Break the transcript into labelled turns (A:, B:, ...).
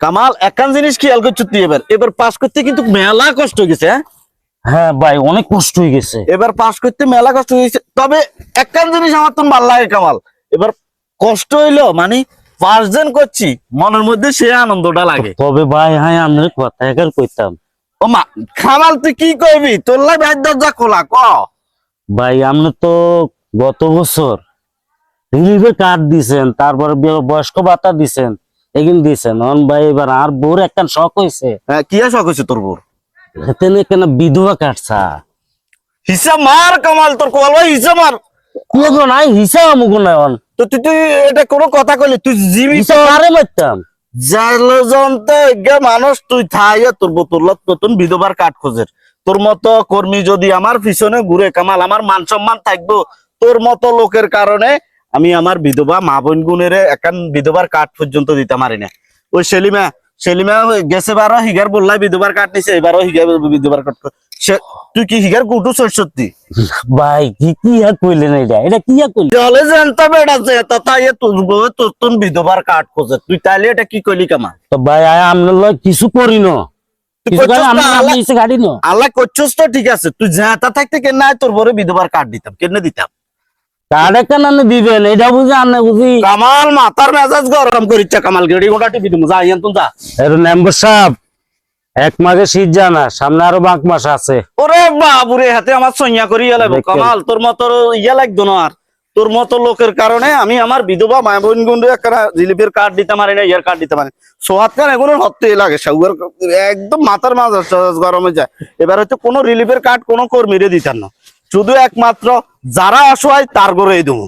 A: কামাল একখান জিনিস খেয়াল করছো তুই, এবার এবার পাস করতে কিন্তু মেলা কষ্ট হয়ে গেছে।
B: হ্যাঁ ভাই অনেক কষ্ট হয়ে গেছে।
A: এবার পাস করতে মেলা কষ্ট হয়েছে, তবে একখান জিনিস আমার তো ভালো লাগে কামাল, এবার কষ্ট হইলো মানে পার্সেন্ট করছি মনের মধ্যে সে আনন্দটা লাগে।
B: তবে ভাই হ্যাঁ আমরা কথা একার কইতাম।
A: ও মা কামাল তুই কি কইবি, তোর লাই ভাই দরজা খোলা ক।
B: ভাই আপনি তো গত বছর রিলিফে কার্ড দিছেন, তারপরে বয়স্ক ভাতা দিছেন, এগুলো দিছেন। ভাই এবার আর বোর একটা শখ হয়েছে,
A: হ্যাঁ কি শখ হয়েছে তোর বোর?
B: এতে কেন বিধবা কাটছা।
A: হিসাব মার কামাল, তোর কল ভাই হিসাব মার।
B: কি নাই হিসাব আমুকো নাই
A: তো তুই তুই এটা কোনো কথা কইলি, তুই জীবিত
B: হিসাব আরে মারতাম।
A: মানুষ তুই থাইয়া তোর বোতলত নতুন বিধবার কাঠ খোঁজের। তোর মতো কর্মী যদি আমার পিছনে ঘুরে কামাল, আমার মান সম্মান থাকবো। তোর মতো লোকের কারণে আমি আমার বিধবা মা বোন গুনের একান বিধবার কাঠ পর্যন্ত দিতে পারি না। ওই সেলিমা সেলিমা গেছে বারো হিগার বললাই বিধবার কাঠ নিছে, এবারও হিগার বিধবার কাঠ। তুই কি হিগার কুটু সত্যি?
B: ভাই কি কি কইলেন, এটা কি কইলেন?
A: জলে জানতে বেড়াচ্ছে তাই তোর বিধবার কাঠ খোঁজে, তুই তাইলে এটা কি কইলি কামাল?
B: তো ভাই আমরা কিছু করি না, গাড়ি না
A: আল্লাহ করছস তো ঠিক আছে, তুই জাতা থাকতে কেন নাই তোর বড় বিধবার কাঠ দিতাম, কেন দিতাম?
B: কার্ড কেন দিবেন এটা বুঝি আনে বুঝি।
A: কামাল মাথার মেজাজ গরম করিচ্ছে কামাল, গেড়ি গোটা টিপি দিমু যা ইয়ান তুই যা।
B: মেম্বার সাহেব এক মাসে শীত জানা, সামনে আরো 5 মাস আছে।
A: ওরে বাবুরে হাতে আমার সইয়া করি লাগবো কামাল, তোর মতো ইয়া লাগতো না। আর তোর মতো লোকের কারণে আমি আমার বিধবা মা বোন গুন্ডু একটা রিলিফের কার্ড দিতে পারি না, ইয়ার কার্ড দিতে পারি। সোহাত খান এগুলো হতে লাগে সাউয়ার, একদম মাথার মেজাজ গরম হয়ে যায়। এবার হচ্ছে কোনো রিলিফের কার্ড কোনো কর্মীরে দিতেন না, শুধু একমাত্র যারা অসহায় তার ঘরে দেবো।